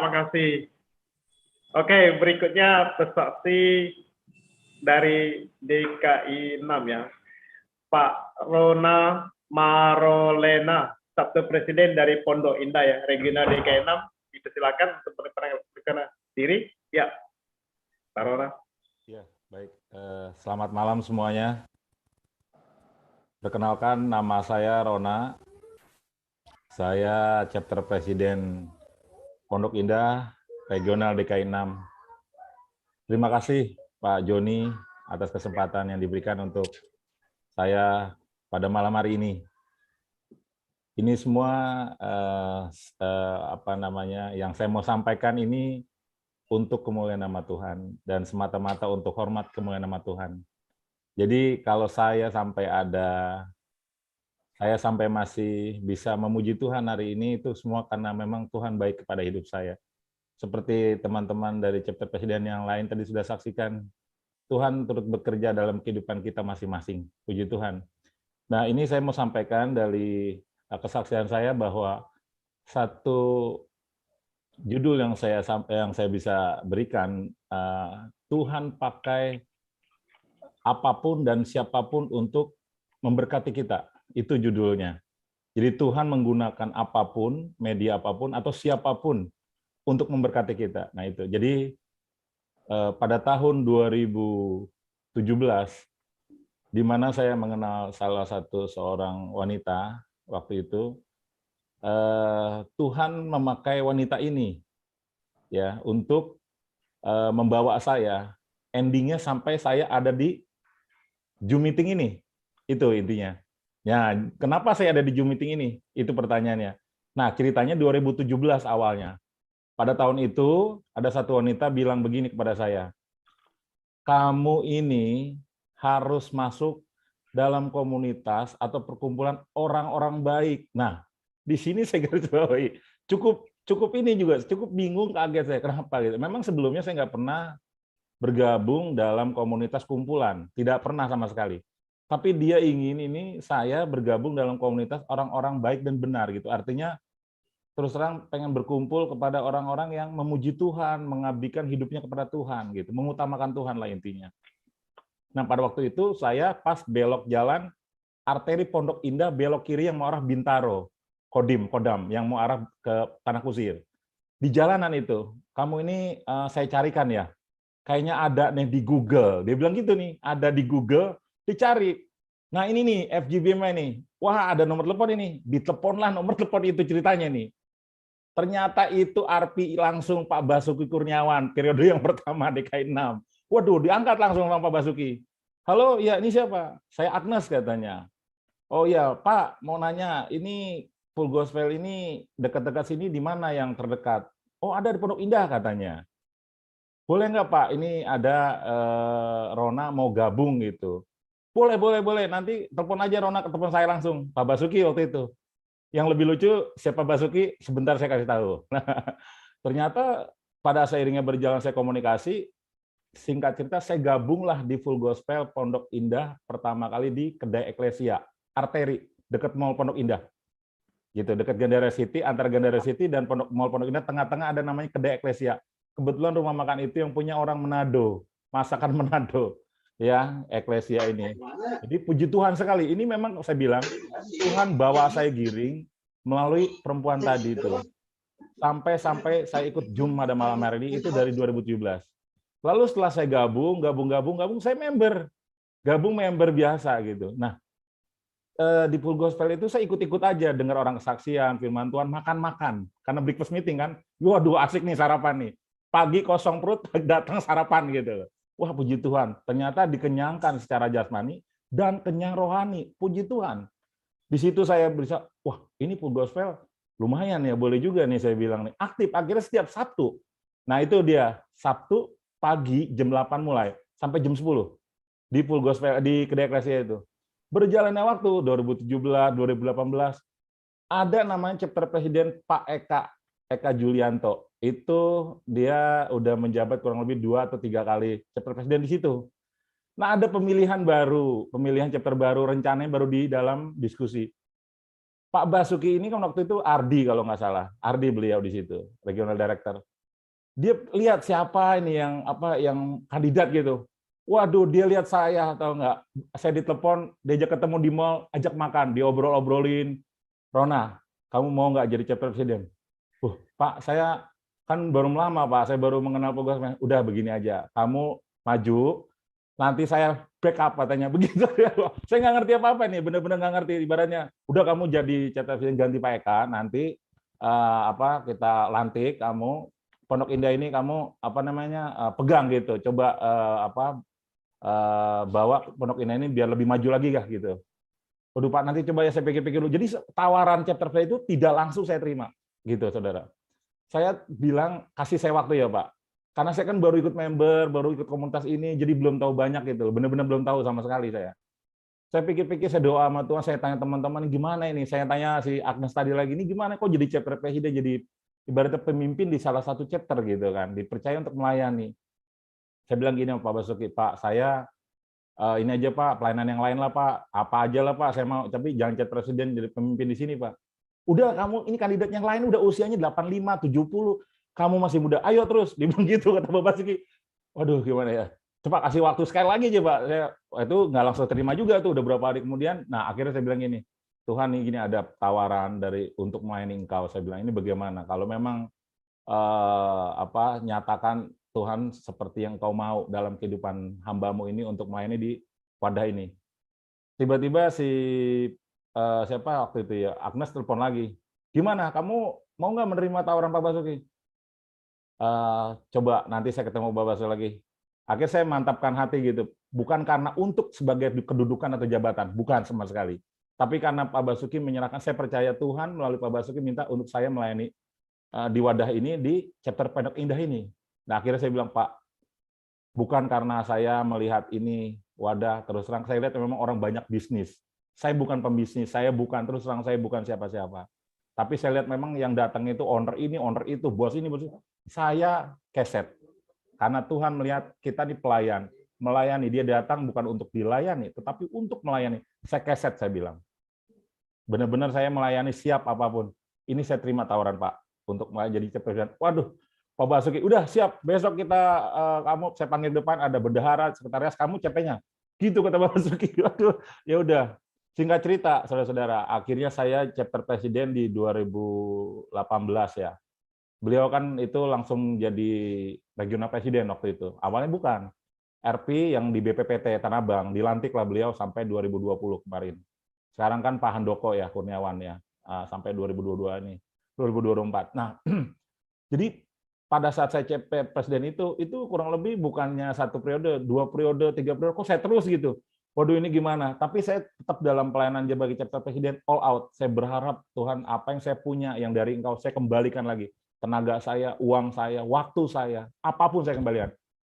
makasih. Oke, berikutnya pesaksi dari DKI 6 ya. Pak Rona Marolena, Sabtu Presiden dari Pondok Indah ya, Regional DKI 6. Dipersilakan untuk berkenan diri. Ya, Pak Rona. Ya, baik. Selamat malam semuanya. Perkenalkan, nama saya Rona. Saya Chapter Presiden Pondok Indah, Regional DKI 6. Terima kasih Pak Joni atas kesempatan yang diberikan untuk saya pada malam hari ini. Ini semua yang saya mau sampaikan ini untuk kemuliaan nama Tuhan dan semata-mata untuk hormat kemuliaan nama Tuhan. Jadi kalau saya sampai masih bisa memuji Tuhan hari ini itu semua karena memang Tuhan baik kepada hidup saya. Seperti teman-teman dari Chapter Presiden yang lain tadi sudah saksikan, Tuhan turut bekerja dalam kehidupan kita masing-masing. Puji Tuhan. Nah, ini saya mau sampaikan dari kesaksian saya bahwa satu judul yang saya bisa berikan, Tuhan pakai apapun dan siapapun untuk memberkati kita. Itu judulnya. Jadi Tuhan menggunakan apapun, media apapun, atau siapapun untuk memberkati kita. Nah itu. Jadi pada tahun 2017, di mana saya mengenal salah satu seorang wanita waktu itu, Tuhan memakai wanita ini ya untuk membawa saya. Endingnya sampai saya ada di Zoom meeting ini. Itu intinya. Ya, kenapa saya ada di Zoom meeting ini? Itu pertanyaannya. Nah, ceritanya 2017 awalnya. Pada tahun itu, ada satu wanita bilang begini kepada saya, kamu ini harus masuk dalam komunitas atau perkumpulan orang-orang baik. Nah, di sini saya garis bawahi, cukup ini juga, cukup bingung, kaget saya. Kenapa gitu? Memang sebelumnya saya nggak pernah bergabung dalam komunitas kumpulan, tidak pernah sama sekali. Tapi dia ingin ini saya bergabung dalam komunitas orang-orang baik dan benar gitu. Artinya terus terang pengen berkumpul kepada orang-orang yang memuji Tuhan, mengabdikan hidupnya kepada Tuhan gitu, mengutamakan Tuhan lah intinya. Nah, pada waktu itu saya pas belok jalan arteri Pondok Indah belok kiri yang mau arah Bintaro, Kodam yang mau arah ke Tanah Kusir. Di jalanan itu, kamu ini saya carikan ya. Kayaknya ada nih di Google. Dia bilang gitu nih, ada di Google, dicari. Nah, ini nih FGBM nih. Wah, ada nomor telepon ini. Diteleponlah nomor telepon itu ceritanya nih. Ternyata itu RP langsung Pak Basuki Kurniawan, periode yang pertama DKI 6. Waduh, diangkat langsung sama Pak Basuki. Halo, ya ini siapa? Saya Agnes katanya. Oh ya, Pak, mau nanya, ini Full Gospel ini dekat-dekat sini di mana yang terdekat? Oh, ada di Pondok Indah katanya. Boleh nggak Pak, ini ada Rona mau gabung gitu. Boleh. Nanti telepon aja Rona ke telepon saya langsung. Pak Basuki waktu itu. Yang lebih lucu, siapa Basuki, sebentar saya kasih tahu. Ternyata pada seiringnya berjalan saya komunikasi, singkat cerita saya gabunglah di Full Gospel Pondok Indah pertama kali di Kedai Eklesia, arteri, dekat Mall Pondok Indah. Gitu, dekat Gandaria City, antara Gandaria City dan Mall Pondok Indah, tengah-tengah ada namanya Kedai Eklesia. Kebetulan rumah makan itu yang punya orang Manado, masakan Manado. Ya, Eklesia ini. Jadi puji Tuhan sekali. Ini memang saya bilang Tuhan bawa saya giring melalui perempuan tadi itu. Sampai saya ikut Zoom pada malam hari ini itu dari 2017. Lalu setelah saya gabung saya member. Gabung member biasa gitu. Nah, di Full Gospel itu saya ikut-ikut aja dengar orang kesaksian, firman Tuhan, makan-makan. Karena breakfast meeting kan. Waduh, asik nih sarapan nih. Pagi kosong perut datang sarapan gitu. Wah, puji Tuhan, ternyata dikenyangkan secara jasmani dan kenyang rohani. Puji Tuhan. Di situ saya bisa, wah, ini Full Gospel lumayan ya, boleh juga nih saya bilang nih. Aktif akhirnya setiap Sabtu. Nah, itu dia, Sabtu pagi jam 8 mulai sampai jam 10 di Full Gospel di Kedai Eklesia itu. Berjalannya waktu 2017, 2018 ada namanya Chapter Presiden Pak Eka Julianto. Itu dia udah menjabat kurang lebih 2 atau 3 kali Chapter Presiden di situ. Nah, ada pemilihan chapter baru, rencananya baru di dalam diskusi. Pak Basuki ini kan waktu itu Ardi kalau nggak salah, Ardi beliau di situ, Regional Director. Dia lihat siapa ini yang kandidat gitu. Waduh, dia lihat saya atau enggak. Saya ditelepon, diajak ketemu di mall, ajak makan, diobrol-obrolin. Rona, kamu mau nggak jadi chapter presiden? Pak, saya kan baru lama, Pak. Saya baru mengenal program. Udah begini aja. Kamu maju, nanti saya backup katanya. Begitu. Saya nggak ngerti apa-apa nih, bener-bener nggak ngerti ibaratnya. Udah kamu jadi chapter presiden ganti Pak Eka, nanti kita lantik kamu Pondok Indah ini kamu pegang gitu. Coba bawa Pondok Indah ini biar lebih maju lagi kah gitu. Waduh Pak, nanti coba ya saya pikir-pikir dulu. Jadi tawaran chapter saya itu tidak langsung saya terima, gitu saudara. Saya bilang kasih saya waktu ya Pak, karena saya kan baru ikut member, baru ikut komunitas ini, jadi belum tahu banyak gitu, benar-benar belum tahu sama sekali saya. Saya pikir-pikir, saya doa sama Tuhan, saya tanya teman-teman gimana ini, saya tanya si Agnes tadi lagi ini gimana kok jadi chapter presiden, jadi ibaratnya pemimpin di salah satu chapter gitu kan, dipercaya untuk melayani. Saya bilang gini sama Pak Basuki, Pak saya ini aja Pak, pelayanan yang lain lah Pak, apa aja lah Pak, saya mau, tapi jangan jadi presiden, jadi pemimpin di sini Pak. Udah kamu, ini kandidat yang lain udah usianya 85, 70, kamu masih muda, ayo terus, dibilang gitu kata Pak Basuki. Waduh gimana ya, coba kasih waktu sekali lagi aja Pak. Itu nggak langsung terima juga tuh, udah berapa hari kemudian, nah akhirnya saya bilang gini, Tuhan ini gini ada tawaran untuk melayani engkau, saya bilang ini bagaimana, kalau memang nyatakan Tuhan seperti yang kau mau dalam kehidupan hambamu ini untuk melayani di wadah ini. Tiba-tiba siapa waktu itu ya, Agnes telepon lagi. Gimana, kamu mau nggak menerima tawaran Pak Basuki? Coba nanti saya ketemu Pak Basuki lagi. Akhirnya saya mantapkan hati gitu. Bukan karena untuk sebagai kedudukan atau jabatan, bukan sama sekali. Tapi karena Pak Basuki menyerahkan, saya percaya Tuhan melalui Pak Basuki minta untuk saya melayani di wadah ini, di chapter Pondok Indah ini. Nah, akhirnya saya bilang, Pak, bukan karena saya melihat ini wadah, terus terang saya lihat memang orang banyak bisnis. Saya bukan pembisnis, saya bukan, terus terang saya bukan siapa-siapa. Tapi saya lihat memang yang datang itu owner ini, owner itu, bos ini, bos itu. Saya keset. Karena Tuhan melihat kita di pelayan, melayani. Dia datang bukan untuk dilayani, tetapi untuk melayani. Saya keset, saya bilang. Benar-benar saya melayani siap apapun. Ini saya terima tawaran Pak untuk jadi presiden. Waduh, Pak Basuki, udah siap. Besok kita kamu saya panggil depan ada bendahara, sekretaris kamu CP-nya. Gitu kata Pak Basuki. Waduh, ya udah. Singkat cerita, saudara-saudara, akhirnya saya chapter presiden di 2018 ya. Beliau kan itu langsung jadi regional presiden waktu itu. Awalnya bukan. RP yang di BPPT Tanah Abang, dilantiklah beliau sampai 2020 kemarin. Sekarang kan Pak Handoko ya, Kurniawan ya, sampai 2022 ini, 2024. Nah, jadi pada saat saya CP presiden itu kurang lebih bukannya 1 periode, 2 periode, 3 periode, kok saya terus gitu. Waduh ini gimana? Tapi saya tetap dalam pelayanan sebagai chapter presiden all out. Saya berharap Tuhan apa yang saya punya yang dari Engkau saya kembalikan lagi. Tenaga saya, uang saya, waktu saya, apapun saya kembalikan.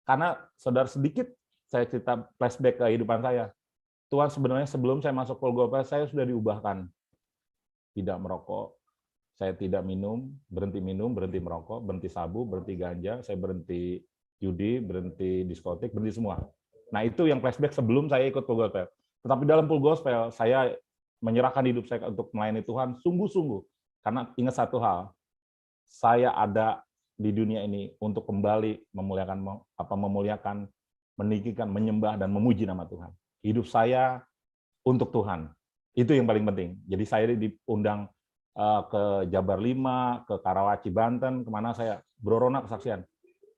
Karena saudara sedikit saya cerita flashback kehidupan saya. Tuhan sebenarnya sebelum saya masuk Golgota, saya sudah diubahkan. Tidak merokok, saya tidak minum, berhenti merokok, berhenti sabu, berhenti ganja, saya berhenti judi, berhenti diskotik, berhenti semua. Nah itu yang flashback sebelum saya ikut Full Gospel. Tetapi dalam Full Gospel, saya menyerahkan hidup saya untuk melayani Tuhan sungguh-sungguh. Karena ingat satu hal, saya ada di dunia ini untuk kembali memuliakan, meninggikan, menyembah, dan memuji nama Tuhan. Hidup saya untuk Tuhan. Itu yang paling penting. Jadi saya diundang ke Jabar 5, ke Karawaci, Banten, kemana saya, Bro Rona kesaksian.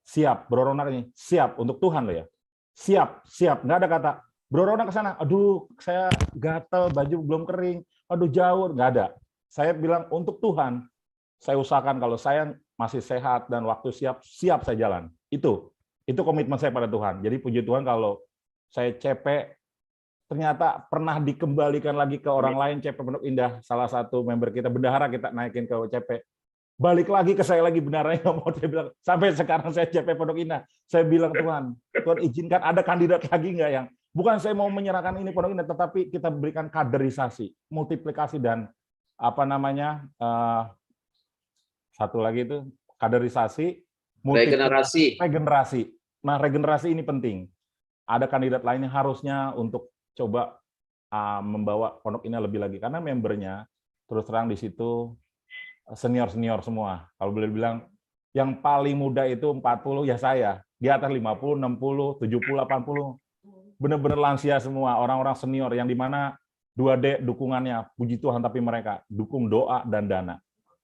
Siap, Bro Rona ini, siap, untuk Tuhan loh ya. Siap, siap, nggak ada kata, Bro Rona ke sana, aduh saya gatel, baju belum kering, aduh jauh, nggak ada. Saya bilang untuk Tuhan, saya usahakan kalau saya masih sehat dan waktu siap saya jalan. Itu komitmen saya pada Tuhan. Jadi puji Tuhan kalau saya CP ternyata pernah dikembalikan lagi ke orang lain, CP Pondok Indah, salah satu member kita, bendahara kita naikin ke CP, balik lagi ke saya lagi, bendaharanya nggak mau, saya bilang, sampai sekarang saya CP Pondok Indah, saya bilang Tuhan izinkan ada kandidat lagi nggak yang, bukan saya mau menyerahkan ini Pondok Indah, tetapi kita berikan kaderisasi, multiplikasi, dan satu lagi itu, kaderisasi, regenerasi. Nah, regenerasi ini penting. Ada kandidat lainnya harusnya untuk coba membawa Pondok Indah lebih lagi, karena membernya terus terang di situ senior semua. Kalau boleh bilang Yang paling muda itu 40, ya saya. Di atas 50, 60, 70, 80. Benar-benar lansia semua, orang-orang senior yang di mana 2D dukungannya, puji Tuhan, tapi mereka dukung doa dan dana.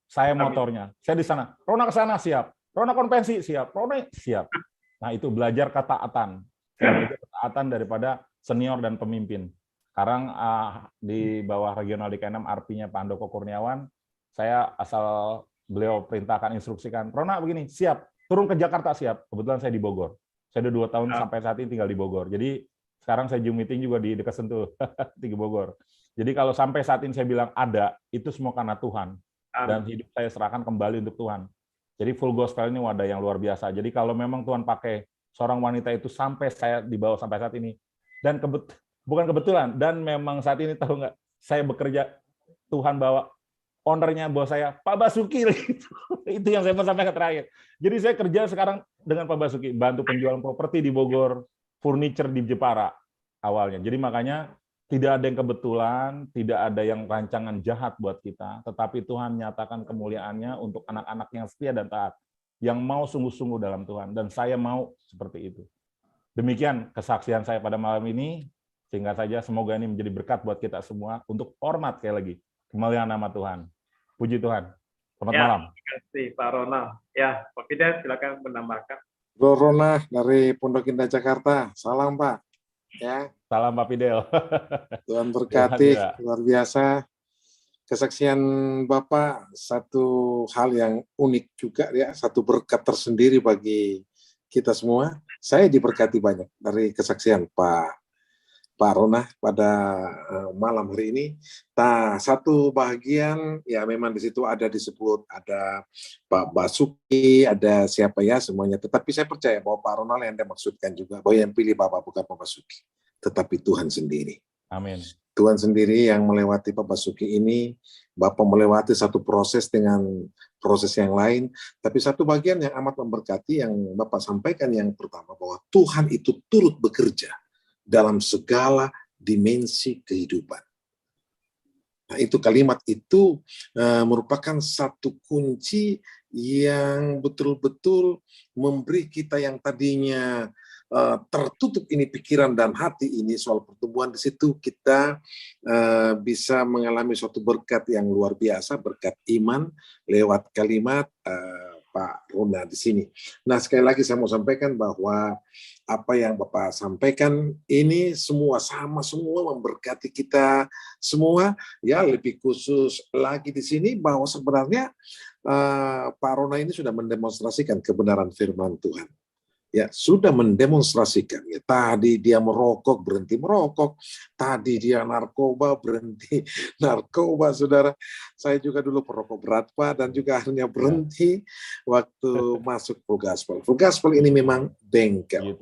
Saya motornya, saya di sana. Rona ke sana siap, Rona konvensi siap, Rona siap. Nah itu belajar ketaatan. Saya belajar ketaatan daripada senior dan pemimpin. Sekarang di bawah regional DK6 RP-nya Pak Handoko Kurniawan, saya asal beliau perintahkan, instruksikan, Rona begini, siap, turun ke Jakarta siap. Kebetulan saya di Bogor. Saya udah 2 tahun sampai saat ini tinggal di Bogor. Jadi sekarang saya Zoom meeting juga di dekat Sentul, di Bogor. Jadi kalau sampai saat ini saya bilang ada, itu semua karena Tuhan. Dan hidup saya serahkan kembali untuk Tuhan. Jadi full gospel ini wadah yang luar biasa. Jadi kalau memang Tuhan pakai seorang wanita itu sampai saya dibawa sampai saat ini, dan bukan kebetulan, dan memang saat ini tahu nggak, saya bekerja, Tuhan bawa ownernya bos saya, Pak Basuki. Itu yang saya mau sampaikan terakhir. Jadi saya kerja sekarang dengan Pak Basuki, bantu penjualan properti di Bogor, furniture di Jepara awalnya. Jadi makanya tidak ada yang kebetulan, tidak ada yang rancangan jahat buat kita, tetapi Tuhan nyatakan kemuliaannya untuk anak-anak yang setia dan taat, yang mau sungguh-sungguh dalam Tuhan, dan saya mau seperti itu. Demikian kesaksian saya pada malam ini, sehingga saja semoga ini menjadi berkat buat kita semua, untuk hormat sekali lagi, kemuliaan nama Tuhan. Puji Tuhan. Selamat malam. Terima kasih Pak Rona. Ya, Pak Fidel silakan menambahkan. Bro Rona dari Pondok Indah Jakarta. Salam Pak. Ya. Salam Pak Fidel. Tuhan berkati, luar biasa. Kesaksian Bapak satu hal yang unik juga ya, satu berkat tersendiri bagi kita semua. Saya diberkati banyak dari kesaksian Pak Rona pada malam hari ini. Nah, satu bagian ya memang di situ ada disebut ada Pak Basuki, ada siapa ya semuanya. Tetapi saya percaya bahwa Pak Rona yang Anda maksudkan juga bahwa yang pilih Bapak bukan Pak Basuki, tetapi Tuhan sendiri. Amin. Tuhan sendiri yang melewati Pak Basuki ini, Bapak melewati satu proses dengan proses yang lain, tapi satu bagian yang amat memberkati yang Bapak sampaikan yang pertama, bahwa Tuhan itu turut bekerja dalam segala dimensi kehidupan. Nah, itu kalimat itu merupakan satu kunci yang betul-betul memberi kita yang tadinya tertutup ini pikiran dan hati ini soal pertumbuhan, di situ kita bisa mengalami suatu berkat yang luar biasa, berkat iman lewat kalimat Pak Rona di sini. Nah, sekali lagi saya mau sampaikan bahwa apa yang Bapak sampaikan ini semua sama, semua memberkati kita semua. Ya, lebih khusus lagi di sini bahwa sebenarnya Pak Rona ini sudah mendemonstrasikan kebenaran firman Tuhan. Ya, sudah mendemonstrasikan. Ya, tadi dia merokok, berhenti merokok. Tadi dia narkoba, berhenti narkoba, saudara. Saya juga dulu perokok berat, Pak, dan juga akhirnya berhenti waktu masuk full gospel. Full gospel ini memang bengkel.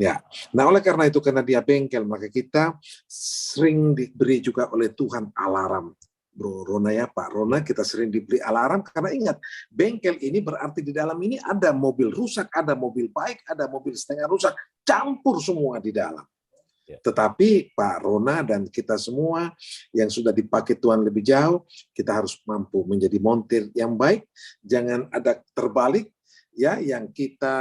Ya, nah oleh karena itu, karena dia bengkel, maka kita sering diberi juga oleh Tuhan alarm. Bro Rona ya, Pak Rona, kita sering diberi alarm karena ingat, bengkel ini berarti di dalam ini ada mobil rusak, ada mobil baik, ada mobil setengah rusak, campur semua di dalam. Tetapi Pak Rona dan kita semua yang sudah dipakai Tuhan lebih jauh, kita harus mampu menjadi montir yang baik, jangan ada terbalik, ya, yang kita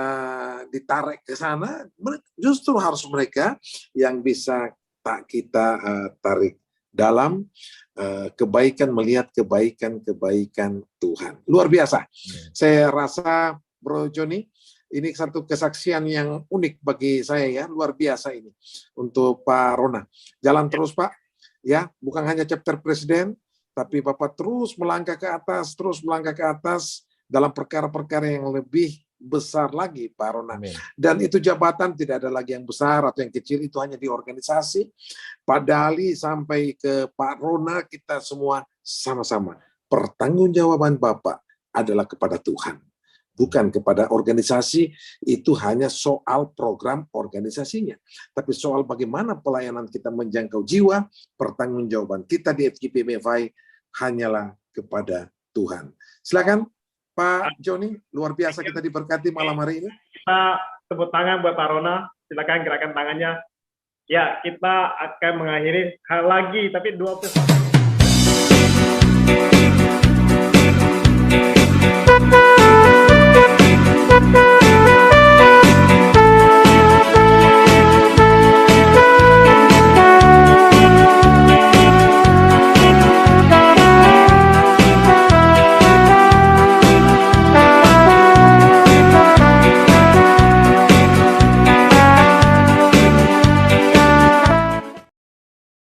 ditarik ke sana, justru harus mereka yang bisa kita tarik dalam kebaikan, melihat kebaikan Tuhan. Luar biasa. Saya rasa Bro Joni, ini satu kesaksian yang unik bagi saya ya, luar biasa ini untuk Pak Rona. Jalan terus Pak, ya, bukan hanya chapter presiden, tapi Bapak terus melangkah ke atas dalam perkara-perkara yang lebih besar lagi Pak Rona. Amin. Dan itu jabatan tidak ada lagi yang besar atau yang kecil, itu hanya di organisasi. Pak Dali sampai ke Pak Rona, kita semua sama-sama. Pertanggungjawaban Bapak adalah kepada Tuhan, bukan kepada organisasi. Itu hanya soal program organisasinya, tapi soal bagaimana pelayanan kita menjangkau jiwa, pertanggungjawaban kita di FGP MFI hanyalah kepada Tuhan. Silakan Pak Joni, luar biasa kita diberkati malam hari ini. Kita tepuk tangan buat Pak Rona, silakan gerakan tangannya. Ya, kita akan mengakhiri lagi, tapi 20